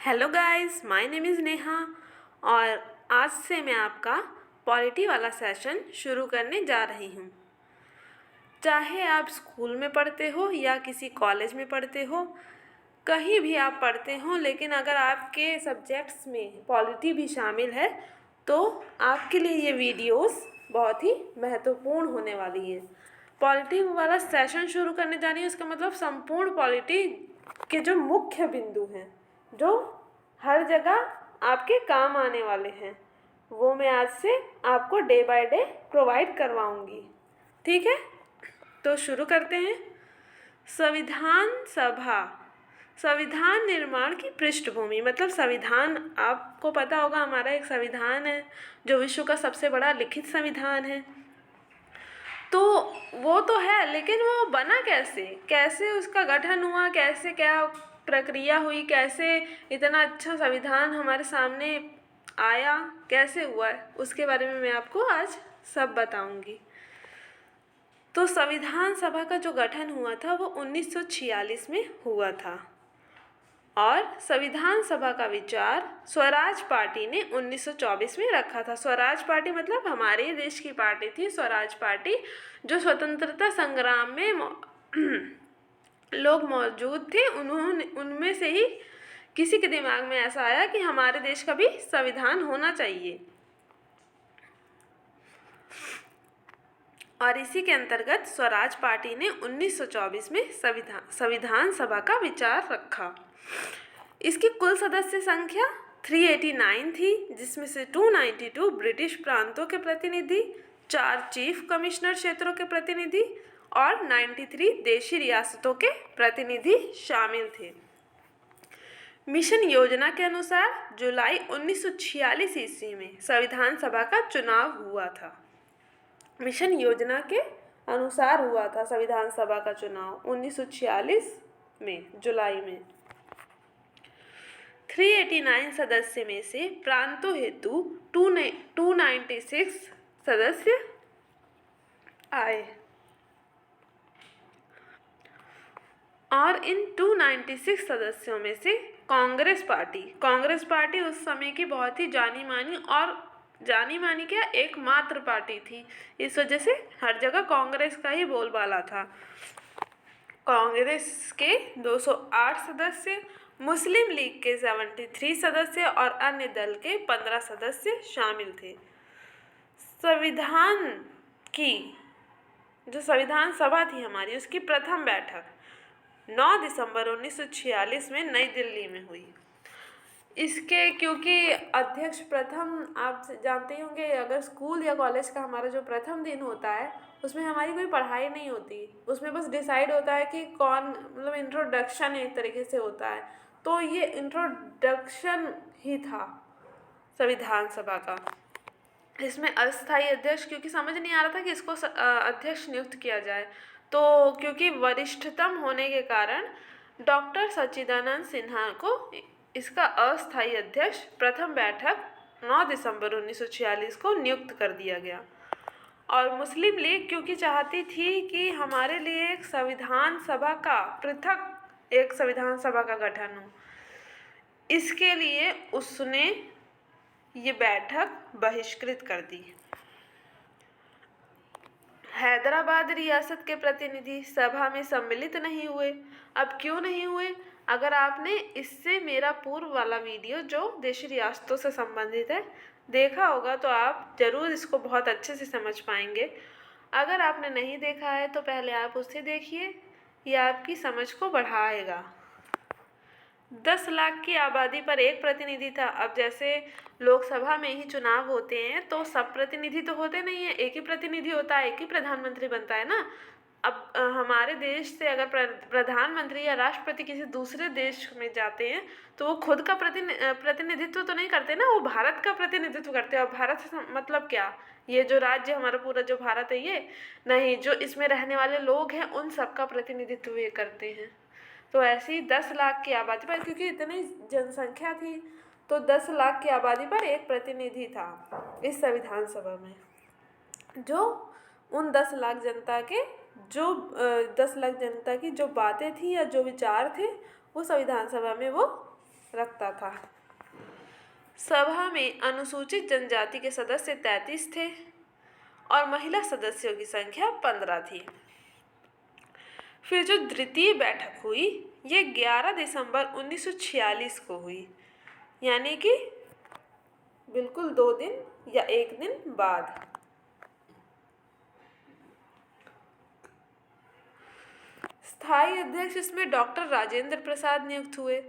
Hello guys, my name is Neha और आज से मैं आपका पॉलिटी वाला सेशन शुरू करने जा रही हूँ। चाहे आप स्कूल में पढ़ते हो या किसी कॉलेज में पढ़ते हो, कहीं भी आप पढ़ते हो, लेकिन अगर आपके सब्जेक्ट्स में पॉलिटी भी शामिल है तो आपके लिए ये वीडियोस बहुत ही महत्वपूर्ण होने वाली है। पॉलिटी वाला सेशन शुरू करने जा रही हूँ, इसका मतलब संपूर्ण पॉलिटी के जो मुख्य बिंदु हैं, जो हर जगह आपके काम आने वाले हैं, वो मैं आज से आपको डे बाय डे प्रोवाइड करवाऊँगी। ठीक है, तो शुरू करते हैं। संविधान सभा, संविधान निर्माण की पृष्ठभूमि, मतलब संविधान, आपको पता होगा हमारा एक संविधान है जो विश्व का सबसे बड़ा लिखित संविधान है। तो वो तो है, लेकिन वो बना कैसे, कैसे उसका गठन हुआ, कैसे क्या प्रक्रिया हुई, कैसे इतना अच्छा संविधान हमारे सामने आया, कैसे हुआ, उसके बारे में मैं आपको आज सब बताऊंगी। तो संविधान सभा का जो गठन हुआ था वो 1946 में हुआ था और संविधान सभा का विचार स्वराज पार्टी ने 1924 में रखा था। स्वराज पार्टी मतलब हमारे देश की पार्टी थी स्वराज पार्टी, जो स्वतंत्रता संग्राम में लोग मौजूद थे। उन्होंने, उनमें से ही किसी के दिमाग में ऐसा आया कि हमारे देश का भी संविधान होना चाहिए और इसी के अंतर्गत स्वराज पार्टी ने 1924 में संविधान सभा का विचार रखा। इसकी कुल सदस्य संख्या 389 थी, जिसमें से 292 ब्रिटिश प्रांतों के प्रतिनिधि, 4 चीफ कमिश्नर क्षेत्रों के प्रतिनिधि और 93 देशी रियासतों के प्रतिनिधि शामिल थे। मिशन योजना के अनुसार जुलाई 1946 ईस्वी में संविधान सभा का चुनाव हुआ था। मिशन योजना के अनुसार हुआ था संविधान सभा का चुनाव 1946 में जुलाई में। 389 सदस्य में से प्रांतों हेतु 296 सदस्य आए और इन 296 सदस्यों में से कांग्रेस पार्टी उस समय की बहुत ही जानी मानी क्या एकमात्र पार्टी थी। इस वजह से हर जगह कांग्रेस का ही बोलबाला था। कांग्रेस के 208 सदस्य, मुस्लिम लीग के 73 सदस्य और अन्य दल के 15 सदस्य शामिल थे। संविधान की जो संविधान सभा थी हमारी, उसकी प्रथम बैठक 9 दिसंबर 1946 में नई दिल्ली में हुई। इसके क्योंकि अध्यक्ष प्रथम, आप जानते ही होंगे, अगर स्कूल या कॉलेज का हमारा जो प्रथम दिन होता है उसमें हमारी कोई पढ़ाई नहीं होती, उसमें बस डिसाइड होता है कि कौन, मतलब इंट्रोडक्शन एक तरीके से होता है। तो ये इंट्रोडक्शन ही था संविधान सभा का। इसमें अस्थायी अध्यक्ष, क्योंकि समझ नहीं आ रहा था कि इसको अध्यक्ष नियुक्त किया जाए, तो क्योंकि वरिष्ठतम होने के कारण डॉक्टर सच्चिदानंद सिन्हा को इसका अस्थायी अध्यक्ष प्रथम बैठक 9 दिसंबर 1946 को नियुक्त कर दिया गया। और मुस्लिम लीग क्योंकि चाहती थी कि हमारे लिए एक संविधान सभा का पृथक एक संविधान सभा का गठन हो, इसके लिए उसने ये बैठक बहिष्कृत कर दी। हैदराबाद रियासत के प्रतिनिधि सभा में सम्मिलित नहीं हुए। अब क्यों नहीं हुए? अगर आपने इससे मेरा पूर्व वाला वीडियो जो देशी रियासतों से संबंधित है देखा होगा तो आप ज़रूर इसको बहुत अच्छे से समझ पाएंगे। अगर आपने नहीं देखा है तो पहले आप उसे देखिए, यह आपकी समझ को बढ़ाएगा। 10 लाख की आबादी पर एक प्रतिनिधि था। अब जैसे लोकसभा में ही चुनाव होते हैं तो सब प्रतिनिधि तो होते नहीं है, एक ही प्रतिनिधि होता है, एक ही प्रधानमंत्री बनता है ना। अब हमारे देश से अगर प्रधानमंत्री या राष्ट्रपति किसी दूसरे देश में जाते हैं तो वो खुद का प्रतिनिधित्व तो नहीं करते ना, वो भारत का प्रतिनिधित्व करते हैं। और भारत से मतलब क्या, ये जो राज्य हमारा पूरा जो भारत है ये नहीं, जो इसमें रहने वाले लोग हैं उन सबका प्रतिनिधित्व ये करते हैं। तो ऐसे ही 10 लाख की आबादी पर, क्योंकि इतनी जनसंख्या थी, तो 10 लाख की आबादी पर एक प्रतिनिधि था इस संविधान सभा में, जो उन 10 लाख जनता के 10 लाख जनता की जो बातें थी या जो विचार थे वो संविधान सभा में वो रखता था। सभा में अनुसूचित जनजाति के सदस्य 33 थे और महिला सदस्यों की संख्या 15 थी। फिर जो द्वितीय बैठक हुई ये 11 दिसंबर 1946 को हुई, यानी कि बिल्कुल 2 दिन या 1 दिन बाद। स्थायी अध्यक्ष इसमें डॉक्टर राजेंद्र प्रसाद नियुक्त हुए।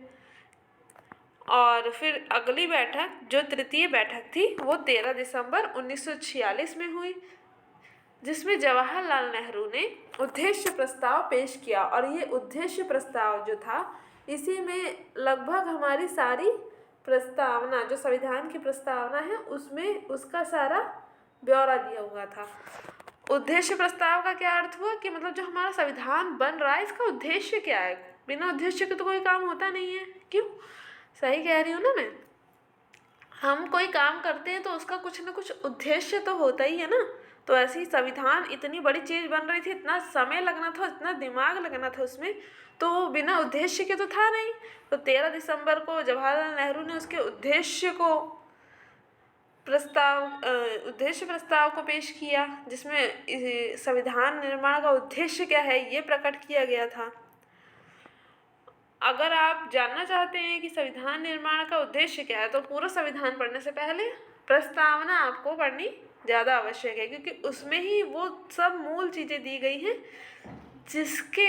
और फिर अगली बैठक जो तृतीय बैठक थी वो 13 दिसंबर 1946 में हुई, जिसमें जवाहरलाल नेहरू ने उद्देश्य प्रस्ताव पेश किया। और ये उद्देश्य प्रस्ताव जो था इसी में लगभग हमारी सारी प्रस्तावना, जो संविधान की प्रस्तावना है उसमें उसका सारा ब्यौरा दिया हुआ था। उद्देश्य प्रस्ताव का क्या अर्थ हुआ कि मतलब जो हमारा संविधान बन रहा है इसका उद्देश्य क्या है। बिना उद्देश्य के तो कोई काम होता नहीं है। क्यों? सही कह रही हूँ ना मैं? हम कोई काम करते हैं तो उसका कुछ ना कुछ उद्देश्य तो होता ही है ना। तो ऐसे ही संविधान इतनी बड़ी चीज़ बन रही थी, इतना समय लगना था, इतना दिमाग लगना था उसमें, तो बिना उद्देश्य के तो था नहीं। तो 13 दिसंबर को जवाहरलाल नेहरू ने उसके उद्देश्य प्रस्ताव को पेश किया, जिसमें संविधान निर्माण का उद्देश्य क्या है ये प्रकट किया गया था। अगर आप जानना चाहते हैं कि संविधान निर्माण का उद्देश्य क्या है तो पूरा संविधान पढ़ने से पहले प्रस्तावना आपको पढ़नी ज़्यादा आवश्यक है, क्योंकि उसमें ही वो सब मूल चीज़ें दी गई हैं जिसके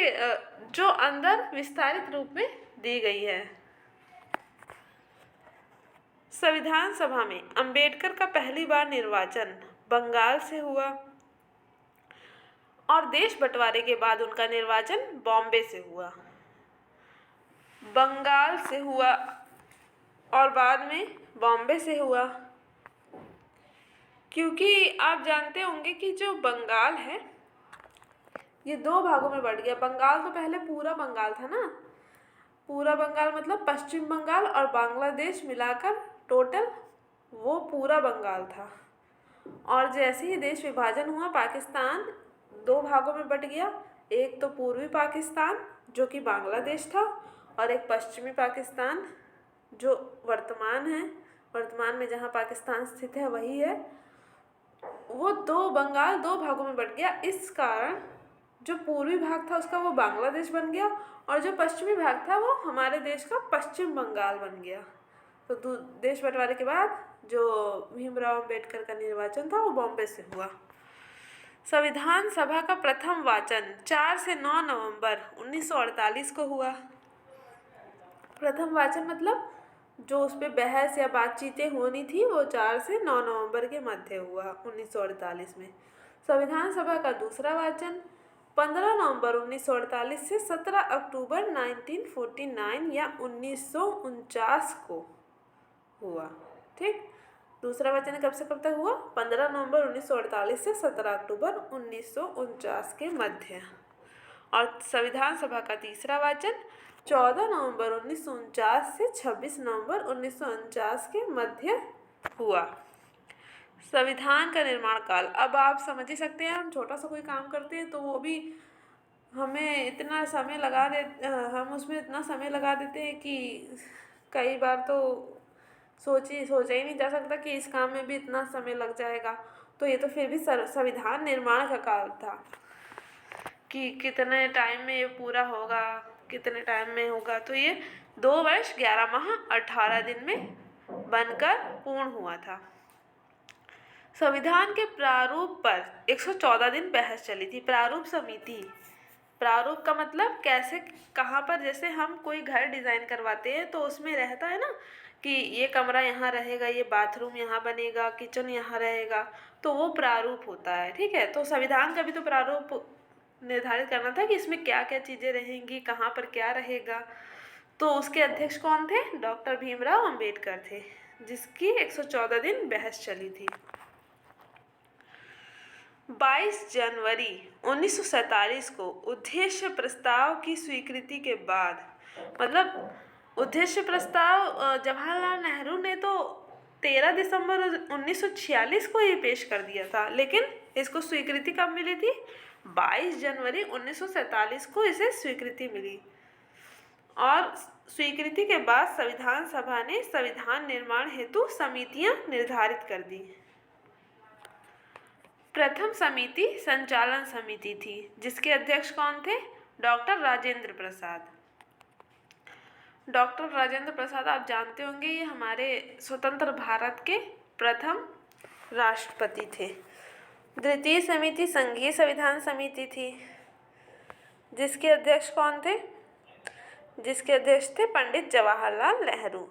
जो अंदर विस्तारित रूप में दी गई है। संविधान सभा में अंबेडकर का पहली बार निर्वाचन बंगाल से हुआ और देश बंटवारे के बाद उनका निर्वाचन बॉम्बे से हुआ। बंगाल से हुआ और बाद में बॉम्बे से हुआ, क्योंकि आप जानते होंगे कि जो बंगाल है ये 2 भागों में बढ़ गया। बंगाल तो पहले पूरा बंगाल था ना, पूरा बंगाल मतलब पश्चिम बंगाल और बांग्लादेश मिलाकर टोटल वो पूरा बंगाल था। और जैसे ही देश विभाजन हुआ पाकिस्तान 2 भागों में बट गया। एक तो पूर्वी पाकिस्तान जो कि बांग्लादेश था और एक पश्चिमी पाकिस्तान जो वर्तमान में जहाँ पाकिस्तान स्थित है वही है। वो बंगाल 2 भागों में बट गया। इस कारण जो पूर्वी भाग था उसका वो बांग्लादेश बन गया और जो पश्चिमी भाग था वो हमारे देश का पश्चिम बंगाल बन गया। तो देश बंटवारे के बाद जो भीमराव अंबेडकर का निर्वाचन था वो बॉम्बे से हुआ। संविधान सभा का प्रथम वाचन 4 से 9 नवंबर 1948 को हुआ। प्रथम वाचन मतलब जो उस पर बहस या बातचीतें होनी थी वो 4 से 9 नवंबर के मध्य हुआ 1948 में। संविधान सभा का दूसरा वाचन 15 नवंबर 1948 से 17 अक्टूबर 1949 या 1949 को हुआ। ठीक, दूसरा वाचन कब से कब तक हुआ? 15 नवंबर 1948 से 17 अक्टूबर 1949 के मध्य। और संविधान सभा का तीसरा वाचन 14 नवंबर 1949 से 26 नवंबर 1949 के मध्य हुआ। संविधान का निर्माण काल, अब आप समझ ही सकते हैं, हम छोटा सा कोई काम करते हैं तो वो भी हमें इतना समय हम उसमें इतना समय लगा देते हैं कि कई बार तो सोचा ही नहीं जा सकता कि इस काम में भी इतना समय लग जाएगा। तो ये तो फिर भी संविधान निर्माण का काल था कि कितने टाइम में ये पूरा होगा, कितने टाइम में होगा। तो ये 2 वर्ष 11 माह 18 दिन में बनकर पूर्ण हुआ था। संविधान के प्रारूप पर 114 दिन बहस चली थी। प्रारूप समिति, प्रारूप का मतलब कैसे, कहाँ पर, जैसे हम कोई घर डिज़ाइन करवाते हैं तो उसमें रहता है ना कि ये कमरा यहाँ रहेगा, ये बाथरूम यहाँ बनेगा, किचन यहाँ रहेगा, तो वो प्रारूप होता है। ठीक है, तो संविधान का भी तो प्रारूप निर्धारित करना था कि इसमें क्या क्या चीज़ें रहेंगी, कहाँ पर क्या रहेगा। तो उसके अध्यक्ष कौन थे? डॉक्टर भीमराव अंबेडकर थे, जिसकी 114 दिन बहस चली थी। 22 जनवरी 1947 को उद्देश्य प्रस्ताव की स्वीकृति के बाद, मतलब उद्देश्य प्रस्ताव जवाहरलाल नेहरू ने तो 13 दिसंबर 1946 को ये पेश कर दिया था, लेकिन इसको स्वीकृति कब मिली थी? 22 जनवरी 1947 को इसे स्वीकृति मिली। और स्वीकृति के बाद संविधान सभा ने संविधान निर्माण हेतु समितियां निर्धारित कर दी। प्रथम समिति संचालन समिति थी, जिसके अध्यक्ष कौन थे? डॉक्टर राजेंद्र प्रसाद। डॉक्टर राजेंद्र प्रसाद आप जानते होंगे, ये हमारे स्वतंत्र भारत के प्रथम राष्ट्रपति थे। द्वितीय समिति संघीय संविधान समिति थी, जिसके अध्यक्ष कौन थे? जिसके अध्यक्ष थे पंडित जवाहरलाल नेहरू।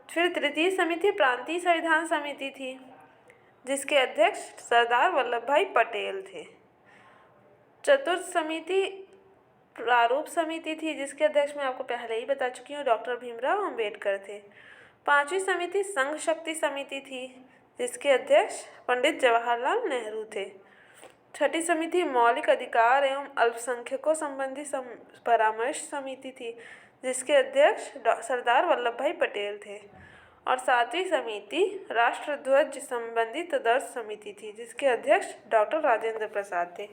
फिर तृतीय समिति प्रांतीय संविधान समिति थी, जिसके अध्यक्ष सरदार वल्लभ भाई पटेल थे। चतुर्थ समिति प्रारूप समिति थी, जिसके अध्यक्ष मैं आपको पहले ही बता चुकी हूँ, डॉक्टर भीमराव अंबेडकर थे। पांचवी समिति संघ शक्ति समिति थी, जिसके अध्यक्ष पंडित जवाहरलाल नेहरू थे। छठी समिति मौलिक अधिकार एवं अल्पसंख्यकों संबंधी परामर्श समिति थी, जिसके अध्यक्ष सरदार वल्लभ भाई पटेल थे। और सातवीं समिति राष्ट्रध्वज संबंधी तदर्थ समिति थी, जिसके अध्यक्ष डॉक्टर राजेंद्र प्रसाद थे।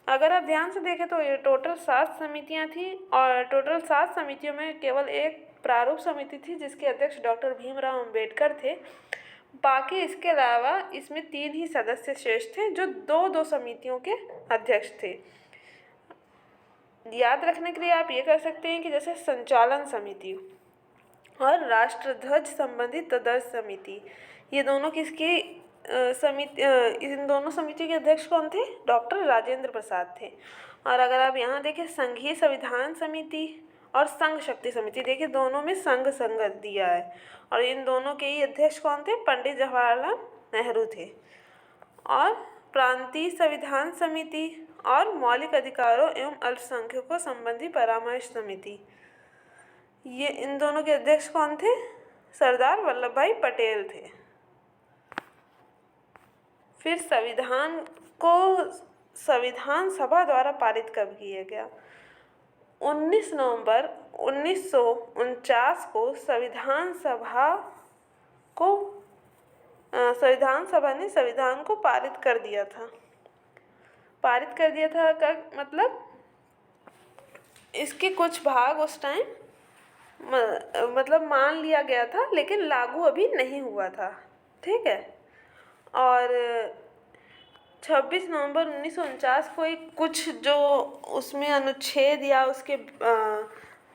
अगर आप ध्यान से देखें तो ये टोटल 7 समितियां थी, और टोटल 7 समितियों में केवल एक प्रारूप समिति थी, जिसके अध्यक्ष डॉक्टर भीमराव अंबेडकर थे। बाकी इसके अलावा इसमें 3 ही सदस्य शेष थे, जो 2-2 समितियों के अध्यक्ष थे। याद रखने के लिए आप ये कर सकते हैं कि जैसे संचालन समिति और राष्ट्रध्वज संबंधी तदर्थ समिति, ये दोनों किसकी समिति, इन दोनों समिति के अध्यक्ष कौन थे? डॉक्टर राजेंद्र प्रसाद थे। और अगर आप यहाँ देखें संघीय संविधान समिति और संघ शक्ति समिति, देखिए दोनों में संघ दिया है, और इन दोनों के ही अध्यक्ष कौन थे? पंडित जवाहरलाल नेहरू थे। और प्रांतीय संविधान समिति और मौलिक अधिकारों एवं अल्पसंख्यकों संबंधी परामर्श समिति, ये इन दोनों के अध्यक्ष कौन थे? सरदार वल्लभ भाई पटेल थे। फिर संविधान को संविधान सभा द्वारा पारित कब किया गया? 19 नवंबर 1949 को संविधान सभा ने संविधान को पारित कर दिया था। पारित कर दिया था का मतलब इसके कुछ भाग उस टाइम मतलब मान लिया गया था, लेकिन लागू अभी नहीं हुआ था। ठीक है। और 26 नवंबर 1949 को एक कुछ जो उसमें अनुच्छेद या उसके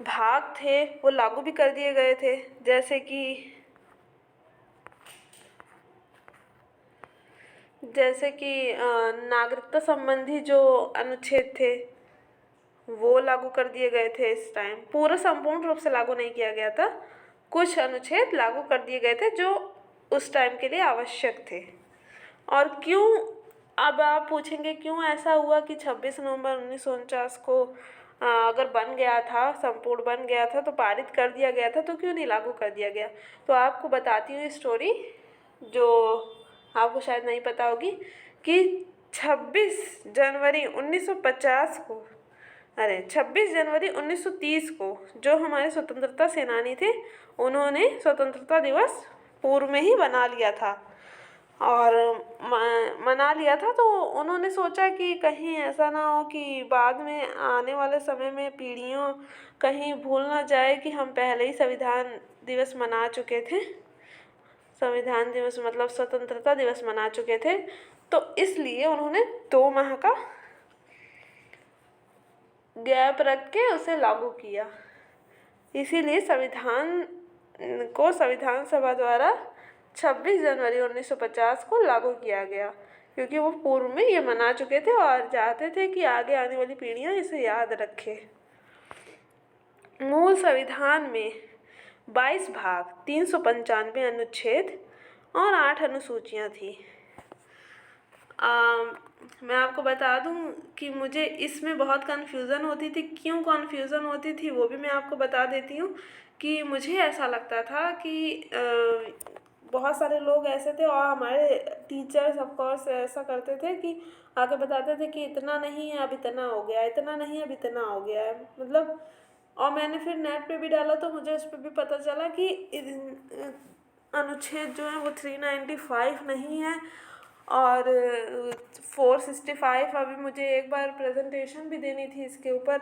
भाग थे वो लागू भी कर दिए गए थे, जैसे कि नागरिकता संबंधी जो अनुच्छेद थे वो लागू कर दिए गए थे। इस टाइम पूरा संपूर्ण रूप से लागू नहीं किया गया था, कुछ अनुच्छेद लागू कर दिए गए थे जो उस टाइम के लिए आवश्यक थे। और क्यों, अब आप पूछेंगे क्यों ऐसा हुआ कि 26 नवंबर 1949 को अगर बन गया था, संपूर्ण बन गया था तो पारित कर दिया गया था, तो क्यों नहीं लागू कर दिया गया? तो आपको बताती हूँ स्टोरी जो आपको शायद नहीं पता होगी कि 26 जनवरी 1930 को जो हमारे स्वतंत्रता सेनानी थे, उन्होंने स्वतंत्रता दिवस पूर्व में ही बना लिया था। और मना लिया था तो उन्होंने सोचा कि कहीं ऐसा ना हो कि बाद में आने वाले समय में पीढ़ियों कहीं भूल ना जाए कि हम पहले ही संविधान दिवस मना चुके थे, संविधान दिवस मतलब स्वतंत्रता दिवस मना चुके थे। तो इसलिए उन्होंने 2 माह का गैप रख के उसे लागू किया। इसीलिए संविधान को संविधान सभा द्वारा 26 जनवरी 1950 को लागू किया गया, क्योंकि वो पूर्व में ये मना चुके थे और चाहते थे कि आगे आने वाली पीढ़ियां इसे याद रखें। मूल संविधान में 22 भाग, 395 अनुच्छेद और 8 अनुसूचियां थी। मैं आपको बता दूं कि मुझे इसमें बहुत कन्फ्यूज़न होती थी। क्यों कन्फ्यूज़न होती थी वो भी मैं आपको बता देती हूँ कि मुझे ऐसा लगता था कि बहुत सारे लोग ऐसे थे और हमारे टीचर्स ऑफ कोर्स ऐसा करते थे कि आगे बताते थे कि इतना नहीं है अब इतना हो गया, इतना नहीं है अब इतना हो गया है, मतलब। और मैंने फिर नेट पे भी डाला तो मुझे उस पर भी पता चला कि अनुच्छेद जो है वो 395 नहीं है और 465। अभी मुझे एक बार प्रेजेंटेशन भी देनी थी इसके ऊपर,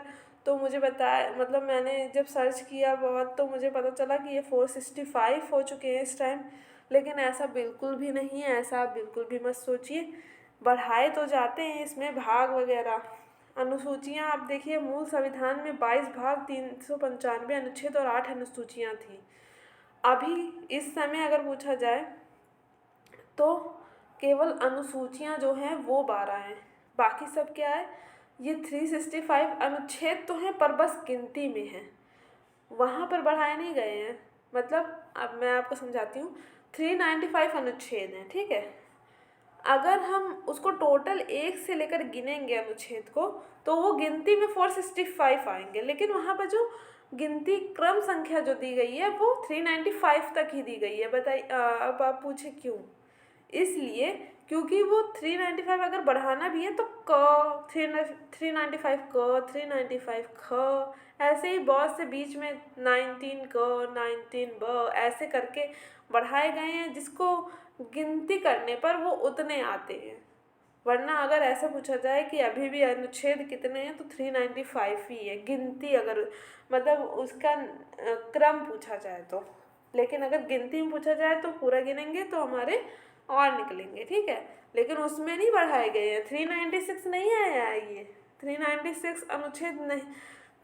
तो मुझे बताया, मतलब मैंने जब सर्च किया बहुत तो मुझे पता चला कि ये 465 हो चुके हैं इस टाइम। लेकिन ऐसा बिल्कुल भी नहीं है, ऐसा आप बिल्कुल भी मत सोचिए। बढ़ाए तो जाते हैं इसमें भाग वगैरह। अनुसूचियाँ आप देखिए, मूल संविधान में 22 भाग, 395 अनुच्छेद और 8 अनुसूचियाँ थी। अभी इस समय अगर पूछा जाए तो केवल अनुसूचियाँ जो हैं वो 12 हैं, बाकी सब क्या है, ये 365 अनुच्छेद तो हैं पर बस गिनती में हैं, वहाँ पर बढ़ाए नहीं गए हैं। मतलब अब मैं आपको समझाती हूँ, 395 अनुच्छेद हैं, ठीक है। अगर हम उसको टोटल एक से लेकर गिनेंगे अनुच्छेद को, तो वो गिनती में 465 आएंगे, लेकिन वहाँ पर जो गिनती क्रम संख्या जो दी गई है वो 395 तक ही दी गई है। बताइए, अब आप पूछे क्यों? इसलिए क्योंकि वो 395 अगर बढ़ाना भी है तो क 395 क 395 ख, ऐसे ही बहुत से बीच में 19 क 19 ब ऐसे करके बढ़ाए गए हैं, जिसको गिनती करने पर वो उतने आते हैं। वरना अगर ऐसा पूछा जाए कि अभी भी अनुच्छेद कितने हैं तो 395 ही है, गिनती अगर मतलब उसका क्रम पूछा जाए तो। लेकिन अगर गिनती में पूछा जाए तो पूरा गिनेंगे तो हमारे और निकलेंगे, ठीक है। लेकिन उसमें नहीं बढ़ाए गए हैं, 396 नहीं आया है ये, 396 अनुच्छेद नहीं,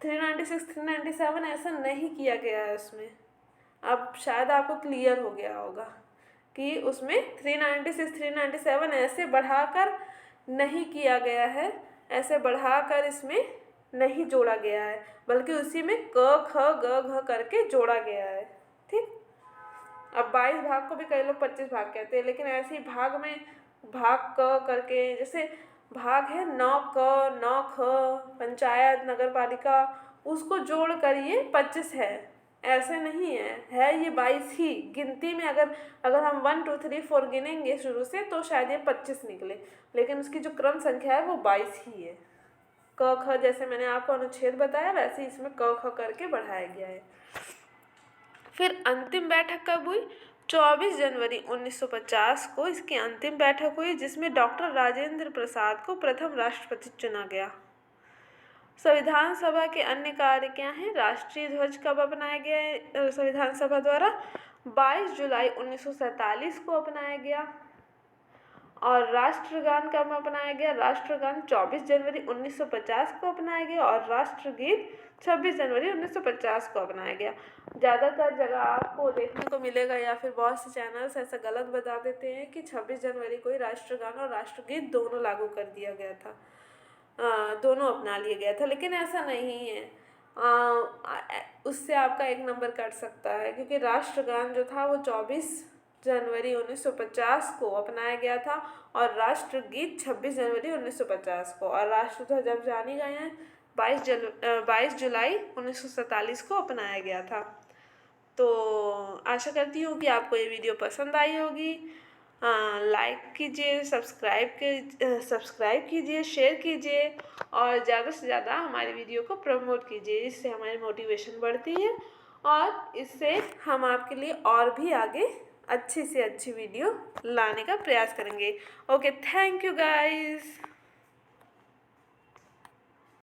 396 397 ऐसा नहीं किया गया है उसमें। अब शायद आपको क्लियर हो गया होगा कि उसमें 396 397 ऐसे बढ़ाकर नहीं किया गया है, ऐसे बढ़ाकर इसमें नहीं जोड़ा गया है, बल्कि उसी में क ख ग घ करके जोड़ा गया है, ठीक। अब 22 भाग को भी कई लोग 25 भाग कहते हैं, लेकिन ऐसे ही भाग में भाग क करके, जैसे भाग है 9 क 9 ख, पंचायत नगर पालिका, उसको जोड़ कर ये 25 है, ऐसे नहीं है ये 22 ही। गिनती में अगर हम 1 2 3 4 गिनेंगे शुरू से तो शायद ये 25 निकले, लेकिन उसकी जो क्रम संख्या है वो 22 ही है। क ख जैसे मैंने आपको अनुच्छेद बताया, वैसे ही इसमें क ख करके बढ़ाया गया है। फिर अंतिम बैठक कब हुई? 24 जनवरी 1950 को इसकी अंतिम बैठक हुई, जिसमें डॉक्टर राजेंद्र प्रसाद को प्रथम राष्ट्रपति चुना गया। संविधान सभा के अन्य कार्य क्या हैं? राष्ट्रीय ध्वज कब अपनाया गया है संविधान सभा द्वारा? 22 जुलाई 1947 को अपनाया गया। और राष्ट्रगान कब अपनाया गया? राष्ट्रगान 24 जनवरी 1950 को अपनाया गया और राष्ट्रगीत 26 जनवरी 1950 को अपनाया गया। ज़्यादातर जगह आपको देखने को मिलेगा या फिर बहुत से चैनल्स ऐसा गलत बता देते हैं कि 26 जनवरी को ही राष्ट्रगान और राष्ट्रगीत दोनों लागू कर दिया गया था, दोनों अपना लिया गया था, लेकिन ऐसा नहीं है। उससे आपका 1 नंबर कट सकता है, क्योंकि राष्ट्रगान जो था वो 24 जनवरी 1950 को अपनाया गया था और राष्ट्रगीत 26 जनवरी 1950 को, और राष्ट्रध्वज जब जाने गए हैं 22 जुलाई 1947 को अपनाया गया था। तो आशा करती हूँ कि आपको ये वीडियो पसंद आई होगी। लाइक कीजिए, सब्सक्राइब कीजिए, शेयर कीजिए और ज़्यादा से ज़्यादा हमारी वीडियो को प्रमोट कीजिए। इससे हमारी मोटिवेशन बढ़ती है और इससे हम आपके लिए और भी आगे अच्छी से अच्छी वीडियो लाने का प्रयास करेंगे। Okay, thank you guys.